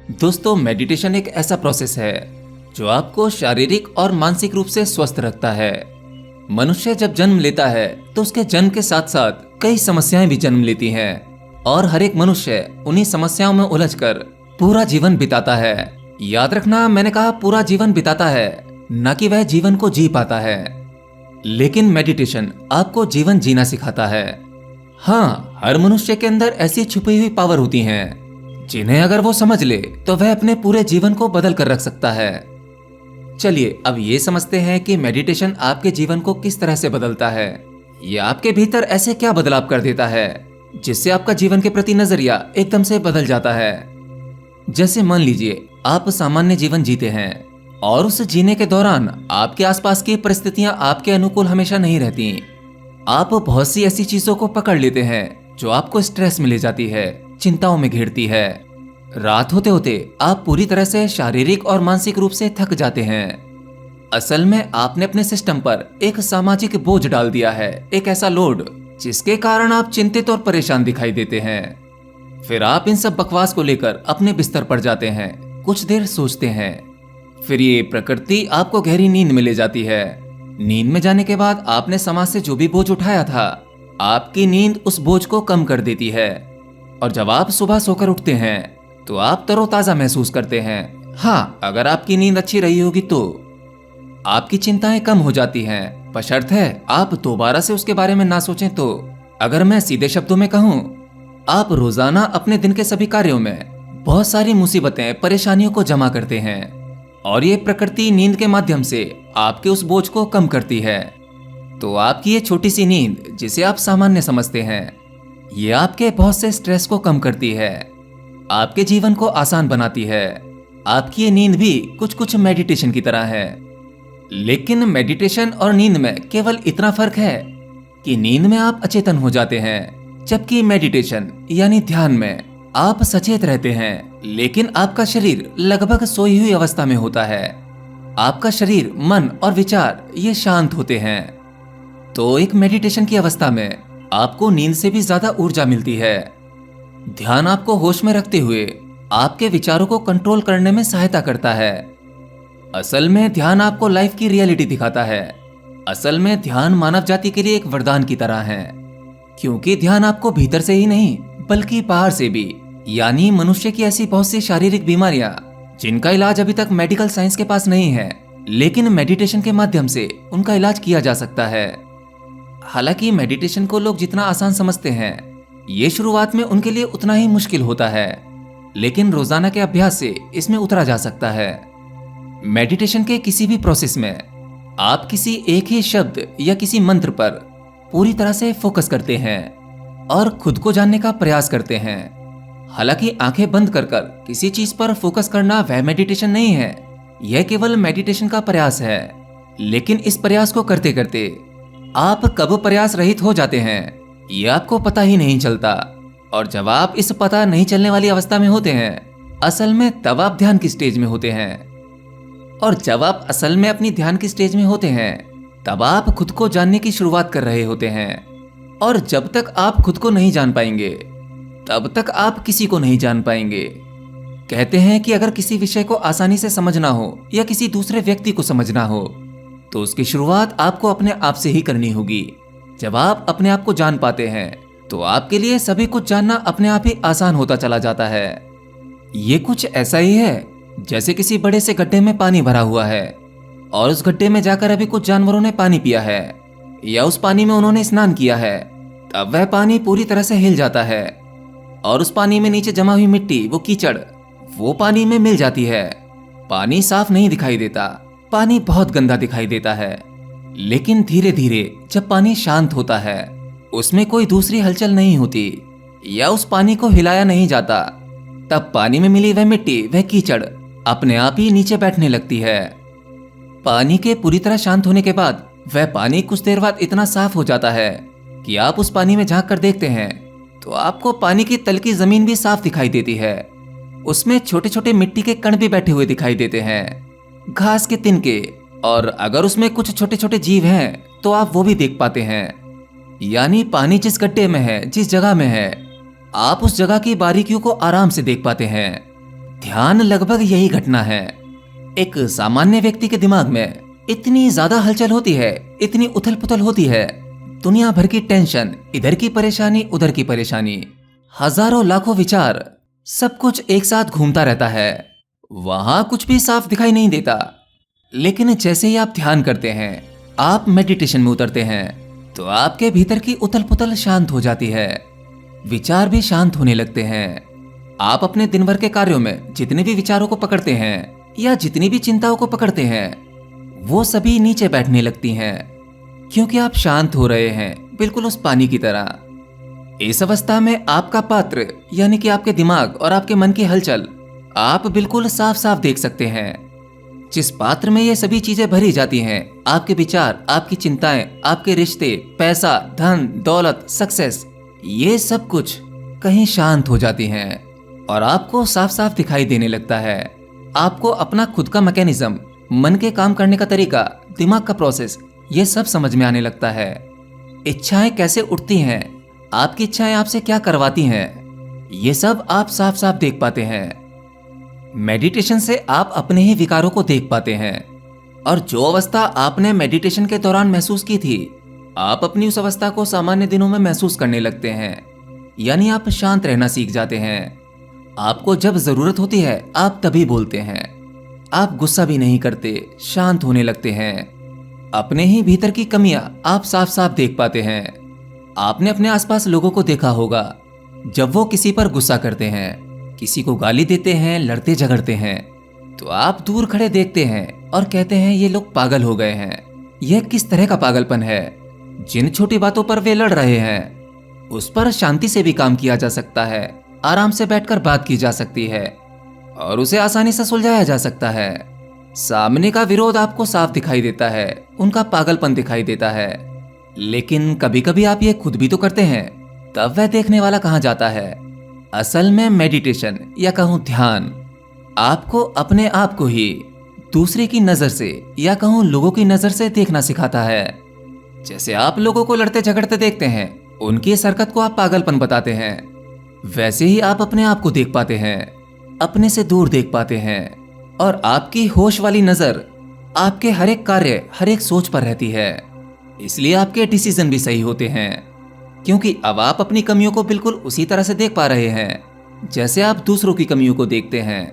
दोस्तों, मेडिटेशन एक ऐसा प्रोसेस है जो आपको शारीरिक और मानसिक रूप से स्वस्थ रखता है। मनुष्य जब जन्म लेता है तो उसके जन्म के साथ साथ कई समस्याएं भी जन्म लेती हैं और हर एक मनुष्य उन्हीं समस्याओं में उलझकर पूरा जीवन बिताता है। याद रखना, मैंने कहा पूरा जीवन बिताता है, न कि वह जीवन को जी पाता है। लेकिन मेडिटेशन आपको जीवन जीना सिखाता है। हाँ, हर मनुष्य के अंदर ऐसी छुपी हुई पावर होती हैं जिन्हें अगर वो समझ ले तो वह अपने पूरे जीवन को बदल कर रख सकता है। चलिए अब ये समझते हैं कि मेडिटेशन आपके जीवन को किस तरह से बदलता है या आपके भीतर ऐसे क्या बदलाव कर देता है जिससे आपका जीवन के प्रति नजरिया एकदम से बदल जाता है। जैसे मान लीजिए आप सामान्य जीवन जीते हैं और उस जीने के दौरान आपके आसपास की परिस्थितियां आपके अनुकूल हमेशा नहीं रहती। आप बहुत सी ऐसी चीजों को पकड़ लेते हैं जो आपको स्ट्रेस में ले जाती है, चिंताओं में घेरती है। रात होते होते आप पूरी तरह से शारीरिक और मानसिक रूप से थक जाते हैं। असल में आपने अपने सिस्टम पर एक सामाजिक बोझ डाल दिया है, एक ऐसा लोड जिसके कारण आप चिंतित और परेशान दिखाई देते हैं। फिर आप इन सब बकवास को लेकर अपने बिस्तर पर जाते हैं, कुछ देर सोचते हैं, फिर ये प्रकृति आपको गहरी नींद में ले जाती है। नींद में जाने के बाद आपने समाज से जो भी बोझ उठाया था, आपकी नींद उस बोझ को कम कर देती है और जब आप सुबह सोकर उठते हैं तो आप तरोताजा महसूस करते हैं। हाँ, अगर आपकी नींद अच्छी रही होगी तो आपकी चिंताएं कम हो जाती हैं, बशर्ते आप दोबारा से उसके बारे में ना सोचें तो। अगर मैं सीधे शब्दों में कहूँ, आप रोजाना अपने दिन के सभी कार्यों में बहुत सारी मुसीबतें, परेशानियों को जमा करते हैं और ये प्रकृति नींद के माध्यम से आपके उस बोझ को कम करती है। तो आपकी ये छोटी सी नींद, जिसे आप सामान्य समझते हैं, ये आपके बहुत से स्ट्रेस को कम करती है, आपके जीवन को आसान बनाती है। आपकी ये नींद भी कुछ कुछ मेडिटेशन की तरह है। लेकिन मेडिटेशन और नींद में केवल इतना फर्क है कि नींद में आप अचेतन हो जाते हैं, जबकि मेडिटेशन यानी ध्यान में आप सचेत रहते हैं, लेकिन आपका शरीर लगभग सोई हुई अवस्था में होता है। आपका शरीर, मन और विचार ये शांत होते हैं। तो एक मेडिटेशन की अवस्था में आपको नींद से भी ज्यादा ऊर्जा मिलती है। ध्यान आपको होश में रखते हुए आपके विचारों को कंट्रोल करने में सहायता करता है। असल में ध्यान आपको लाइफ की रियलिटी दिखाता है। असल में ध्यान मानव जाति के लिए एक वरदान की तरह है, क्योंकि ध्यान आपको भीतर से ही नहीं बल्कि बाहर से भी, यानी मनुष्य की ऐसी बहुत सी शारीरिक बीमारियां जिनका इलाज अभी तक मेडिकल साइंस के पास नहीं है, लेकिन मेडिटेशन के माध्यम से उनका इलाज किया जा सकता है। हालांकि मेडिटेशन को लोग जितना आसान समझते हैं, ये शुरुआत में उनके लिए उतना ही मुश्किल होता है, लेकिन रोजाना के अभ्यास से इसमें उतरा जा सकता है। मेडिटेशन के किसी भी प्रोसेस में आप किसी एक ही शब्द या किसी मंत्र पर पूरी तरह से फोकस करते हैं और खुद को जानने का प्रयास करते हैं। हालांकि आंखें बंद कर कर किसी चीज पर फोकस करना वह मेडिटेशन नहीं है, यह केवल मेडिटेशन का प्रयास है। लेकिन इस प्रयास को करते करते आप कब प्रयास रहित हो जाते हैं, ये आपको पता ही नहीं चलता। और जब आप इस पता नहीं चलने वाली अवस्था में होते हैं, असल में तब आप ध्यान की स्टेज में होते हैं। और जब आप असल में अपनी ध्यान की स्टेज में होते हैं, तब आप खुद को जानने की शुरुआत कर रहे होते हैं। और जब तक आप खुद को नहीं जान पाएंगे, तब तक आप किसी को नहीं जान पाएंगे। कहते हैं कि अगर किसी विषय को आसानी से समझना हो या किसी दूसरे व्यक्ति को समझना हो, तो उसकी शुरुआत आपको अपने आप से ही करनी होगी। जब आप अपने आप को जान पाते हैं, तो आपके लिए सभी कुछ जानना अपने आप ही आसान होता चला जाता है। ये कुछ ऐसा ही है जैसे किसी बड़े से गड्ढे में पानी भरा हुआ है और उस गड्ढे में जाकर अभी कुछ जानवरों ने पानी पिया है या उस पानी में उन्होंने स्नान किया है। तब वह पानी पूरी तरह से हिल जाता है और उस पानी में नीचे जमा हुई मिट्टी, वो कीचड़, वो पानी में मिल जाती है। पानी साफ नहीं दिखाई देता, पानी बहुत गंदा दिखाई देता है। लेकिन धीरे धीरे जब पानी शांत होता है, उसमें कोई दूसरी हलचल नहीं होती या उस पानी को हिलाया नहीं जाता, तब पानी में मिली वह मिट्टी, वह कीचड़ अपने आप ही नीचे बैठने लगती है। पानी के पूरी तरह शांत होने के बाद वह पानी कुछ देर बाद इतना साफ हो जाता है कि आप उस पानी में झांक कर देखते हैं तो आपको पानी की तल की जमीन भी साफ दिखाई देती है। उसमें छोटे छोटे मिट्टी के कण भी बैठे हुए दिखाई देते हैं, घास के तिनके, और अगर उसमें कुछ छोटे छोटे जीव हैं तो आप वो भी देख पाते हैं। यानी पानी जिस गड्ढे में है, जिस जगह में है, आप उस जगह की बारीकियों को आराम से देख पाते हैं। ध्यान लगभग यही घटना है। एक सामान्य व्यक्ति के दिमाग में इतनी ज्यादा हलचल होती है, इतनी उथल पुथल होती है, दुनिया भर की टेंशन, इधर की परेशानी उधर की परेशानी, हजारों लाखों विचार, सब कुछ एक साथ घूमता रहता है। वहां कुछ भी साफ दिखाई नहीं देता। लेकिन जैसे ही आप ध्यान करते हैं, आप मेडिटेशन में उतरते हैं, तो आपके भीतर की उथल पुथल शांत हो जाती है, विचार भी शांत होने लगते हैं। आप अपने दिन भर के कार्यों में जितने भी विचारों को पकड़ते हैं या जितनी भी चिंताओं को पकड़ते हैं, वो सभी नीचे बैठने लगती हैं, क्योंकि आप शांत हो रहे हैं, बिल्कुल उस पानी की तरह। इस अवस्था में आपका पात्र यानी कि आपके दिमाग और आपके मन की हलचल आप बिल्कुल साफ साफ देख सकते हैं। जिस पात्र में ये सभी चीजें भरी जाती हैं, आपके विचार, आपकी चिंताएं, आपके रिश्ते, पैसा, धन, दौलत, सक्सेस, ये सब कुछ कहीं शांत हो जाती हैं और आपको साफ साफ दिखाई देने लगता है। आपको अपना खुद का मैकेनिज्म, मन के काम करने का तरीका, दिमाग का प्रोसेस, ये सब समझ में आने लगता है। इच्छाएं कैसे उठती हैं, आपकी इच्छाएं आपसे क्या करवाती हैं, ये सब आप साफ साफ देख पाते हैं। मेडिटेशन से आप अपने ही विकारों को देख पाते हैं, और जो अवस्था आपने मेडिटेशन के दौरान महसूस की थी, आप अपनी उस अवस्था को सामान्य दिनों में महसूस करने लगते हैं। यानी आप शांत रहना सीख जाते हैं। आपको जब जरूरत होती है आप तभी बोलते हैं। आप गुस्सा भी नहीं करते, शांत होने लगते हैं। अपने ही भीतर की कमियां आप साफ साफ देख पाते हैं। आपने अपने आसपास लोगों को देखा होगा, जब वो किसी पर गुस्सा करते हैं, किसी को गाली देते हैं, लड़ते झगड़ते हैं, तो आप दूर खड़े देखते हैं और कहते हैं ये लोग पागल हो गए हैं। यह किस तरह का पागलपन है? जिन छोटी बातों पर वे लड़ रहे हैं, उस पर शांति से भी काम किया जा सकता है, आराम से बैठकर बात की जा सकती है और उसे आसानी से सुलझाया जा सकता है। सामने का विरोध आपको साफ दिखाई देता है, उनका पागलपन दिखाई देता है। लेकिन कभी कभी आप ये खुद भी तो करते हैं, तब वह देखने वाला कहाँ जाता है? असल में मेडिटेशन या कहूँ ध्यान आपको अपने आप को ही दूसरे की नजर से या कहूँ लोगों की नजर से देखना सिखाता है। जैसे आप लोगों को लड़ते झगड़ते देखते हैं, उनकी इस हरकत को आप पागलपन बताते हैं, वैसे ही आप अपने आप को देख पाते हैं, अपने से दूर देख पाते हैं, और आपकी होश वाली नजर आपके हर एक कार्य, हर एक सोच पर रहती है। इसलिए आपके डिसीजन भी सही होते हैं, क्योंकि अब आप अपनी कमियों को बिल्कुल उसी तरह से देख पा रहे हैं जैसे आप दूसरों की कमियों को देखते हैं।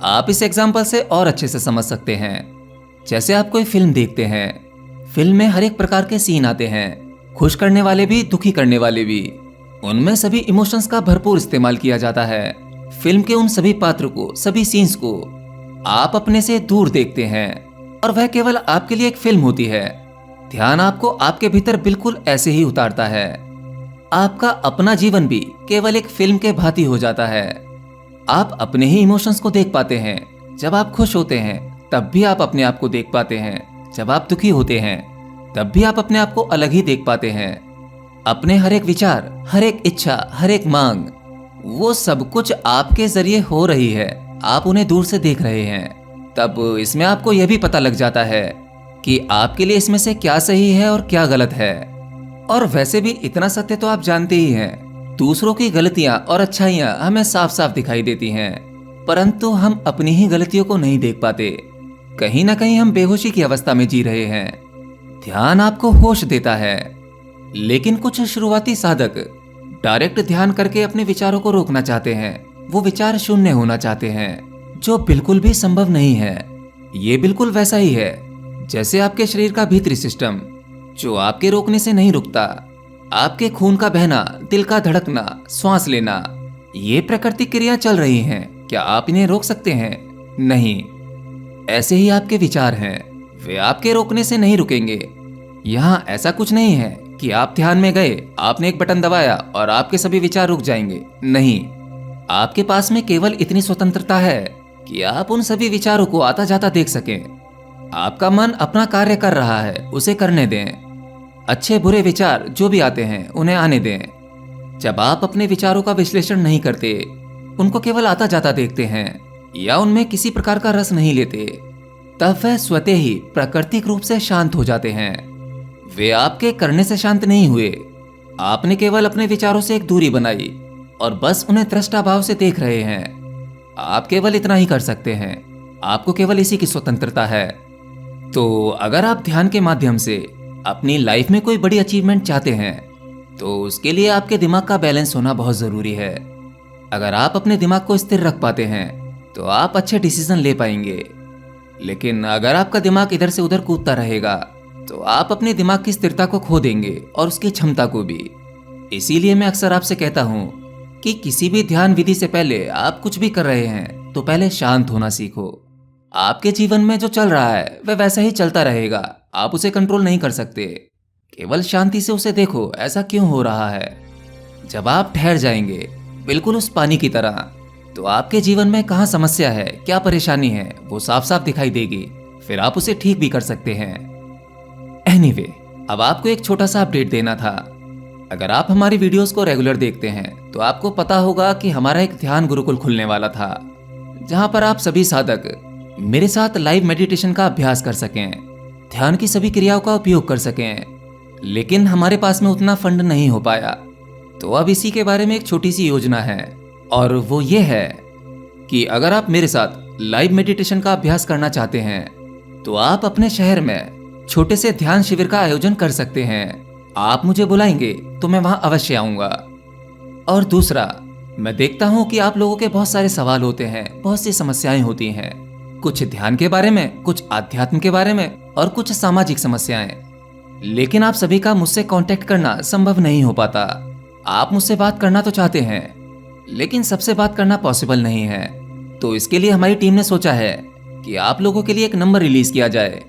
आप इस एग्जाम्पल से और अच्छे से समझ सकते हैं। जैसे आप कोई फिल्म देखते हैं, फिल्म में हर एक प्रकार के सीन आते हैं, खुश करने वाले भी, दुखी करने वाले भी। उनमें सभी इमोशंस का भरपूर इस्तेमाल किया जाता है। फिल्म के उन सभी पात्र को, सभी सीन्स को आप अपने से दूर देखते हैं और वह केवल आपके लिए एक फिल्म होती है। ध्यान आपको आपके भीतर बिल्कुल ऐसे ही उतारता है। आपका अपना जीवन भी केवल एक फिल्म के भांति हो जाता है। आप अपने ही इमोशंस को देख पाते हैं। जब आप खुश होते हैं तब भी आप अपने आप को देख पाते हैं। जब आप दुखी होते हैं तब भी आप अपने आप को अलग ही देख पाते हैं। अपने हर एक विचार, हर एक इच्छा, हर एक मांग, वो सब कुछ आपके जरिए हो रही है। आप उन्हें दूर से देख रहे हैं। तब इसमें आपको यह भी पता लग जाता है कि आपके लिए इसमें से क्या सही है और क्या गलत है। और वैसे भी इतना सत्य तो आप जानते ही हैं, दूसरों की गलतियां और अच्छाइयां हमें साफ साफ दिखाई देती हैं, परंतु हम अपनी ही गलतियों को नहीं देख पाते। कहीं ना कहीं हम बेहोशी की अवस्था में जी रहे हैं। ध्यान आपको होश देता है, लेकिन कुछ शुरुआती साधक डायरेक्ट ध्यान करके अपने विचारों को रोकना चाहते हैं। वो विचार शून्य होना चाहते हैं, जो बिल्कुल भी संभव नहीं है। ये बिल्कुल वैसा ही है जैसे आपके शरीर का भीतरी सिस्टम, जो आपके रोकने से नहीं रुकता। आपके खून का बहना, दिल का धड़कना, श्वास लेना, ये प्राकृतिक क्रिया चल रही हैं। क्या आप इन्हें रोक सकते हैं? नहीं। ऐसे ही आपके विचार हैं, वे आपके रोकने से नहीं रुकेंगे। यहाँ ऐसा कुछ नहीं है कि आप ध्यान में गए, आपने एक बटन दबाया और आपके सभी विचार रुक जाएंगे। नहीं, आपके पास में केवल इतनी स्वतंत्रता है कि आप उन सभी विचारों को आता जाता देख सकें। आपका मन अपना कार्य कर रहा है, उसे करने दें। अच्छे बुरे विचार जो भी आते हैं उन्हें आने दें। जब आप अपने विचारों का विश्लेषण नहीं करते, उनको केवल आता जाता देखते हैं या उनमें किसी प्रकार का रस नहीं लेते, तब वह स्वतः ही प्राकृतिक रूप से शांत हो जाते हैं। वे आपके करने से शांत नहीं हुए। आपने केवल अपने विचारों से एक दूरी बनाई और बस उन्हें दृष्टा भाव से देख रहे हैं। आप केवल इतना ही कर सकते हैं। आपको केवल इसी की स्वतंत्रता है। तो अगर आप ध्यान के माध्यम से अपनी लाइफ में कोई बड़ी अचीवमेंट चाहते हैं तो उसके लिए आपके दिमाग का बैलेंस होना बहुत ज़रूरी है। अगर आप अपने दिमाग को स्थिर रख पाते हैं तो आप अच्छे डिसीजन ले पाएंगे। लेकिन अगर आपका दिमाग इधर से उधर कूदता रहेगा तो आप अपने दिमाग की स्थिरता को खो देंगे और उसकी क्षमता को भी। इसीलिए मैं अक्सर आपसे कहता हूँ कि किसी भी ध्यान विधि से पहले आप कुछ भी कर रहे हैं तो पहले शांत होना सीखो। आपके जीवन में जो चल रहा है वह वैसा ही चलता रहेगा, आप उसे कंट्रोल नहीं कर सकते। केवल शांति से उसे देखो, ऐसा क्यों हो रहा है। जब आप ठहर जाएंगे बिल्कुल उस पानी की तरह, तो आपके जीवन में कहाँ समस्या है, क्या परेशानी है, वो साफ साफ दिखाई देगी। फिर आप उसे ठीक भी कर सकते हैं। एनीवे, अब आपको एक छोटा सा अपडेट देना था। अगर आप हमारी वीडियोस को रेगुलर देखते हैं तो आपको पता होगा कि हमारा एक ध्यान गुरुकुल खुलने वाला था, जहां पर आप सभी साधक मेरे साथ लाइव मेडिटेशन का अभ्यास कर सकें, ध्यान की सभी क्रियाओं का उपयोग कर सकें। लेकिन हमारे पास में उतना फंड नहीं हो पाया, तो अब इसी के बारे में एक छोटी सी योजना है, और वो ये है कि अगर आप मेरे साथ लाइव मेडिटेशन का अभ्यास करना चाहते हैं तो आप अपने शहर में छोटे से ध्यान शिविर का आयोजन कर सकते हैं। आप मुझे बुलाएंगे तो मैं वहां अवश्य आऊंगा। और दूसरा, मैं देखता हूं कि आप लोगों के बहुत सारे सवाल होते हैं, बहुत सी समस्याएं होती हैं, कुछ ध्यान के बारे में, कुछ आध्यात्म के बारे में और कुछ सामाजिक समस्याएं। लेकिन आप सभी का मुझसे कांटेक्ट करना संभव नहीं हो पाता। आप मुझसे बात करना तो चाहते हैं लेकिन सबसे बात करना पॉसिबल नहीं है। तो इसके लिए हमारी टीम ने सोचा है कि आप लोगों के लिए एक नंबर रिलीज किया जाए,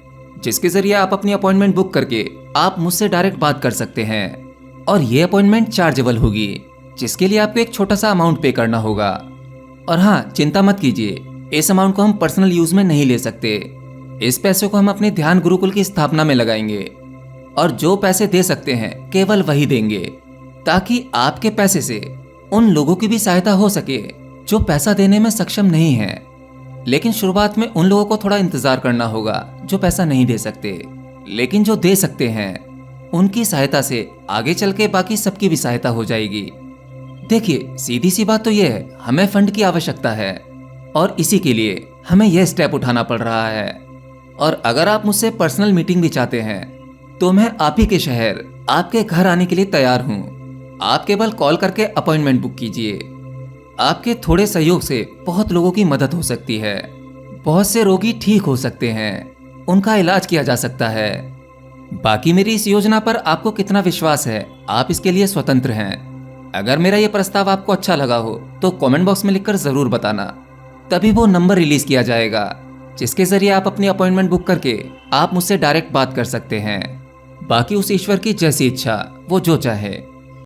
जिसके जरिए आप अपनी अपॉइंटमेंट बुक करके आप मुझसे डायरेक्ट बात कर सकते हैं। और ये अपॉइंटमेंट चार्जेबल होगी, जिसके लिए आपको एक छोटा सा अमाउंट पे करना होगा। और हाँ, चिंता मत कीजिए, इस अमाउंट को हम पर्सनल यूज में नहीं ले सकते। इस पैसे को हम अपने ध्यान गुरुकुल की स्थापना में लगाएंगे, और जो पैसे दे सकते हैं केवल वही देंगे, ताकि आपके पैसे से उन लोगों की भी सहायता हो सके जो पैसा देने में सक्षम नहीं है। लेकिन शुरुआत में उन लोगों को थोड़ा इंतजार करना होगा जो पैसा नहीं दे सकते, लेकिन जो दे सकते हैं उनकी सहायता से आगे चल के बाकी सबकी भी सहायता हो जाएगी। देखिए, सीधी सी बात तो यह है, हमें फंड की आवश्यकता है और इसी के लिए हमें यह स्टेप उठाना पड़ रहा है। और अगर आप मुझसे पर्सनल मीटिंग भी चाहते हैं तो मैं आप ही के शहर आपके घर आने के लिए तैयार हूँ। आप केवल कॉल करके अपॉइंटमेंट बुक कीजिए। आपके थोड़े सहयोग से बहुत लोगों की मदद हो सकती है, बहुत से रोगी ठीक हो सकते हैं, उनका इलाज किया जा सकता है। बाकी मेरी इस योजना पर आपको कितना विश्वास है, आप इसके लिए स्वतंत्र हैं। अगर मेरा ये प्रस्ताव आपको अच्छा लगा हो तो कमेंट बॉक्स में लिखकर जरूर बताना, तभी वो नंबर रिलीज किया जाएगा जिसके जरिए आप अपनी अपॉइंटमेंट बुक करके आप मुझसे डायरेक्ट बात कर सकते हैं। बाकी उस ईश्वर की जैसी इच्छा, वो जो चाहे।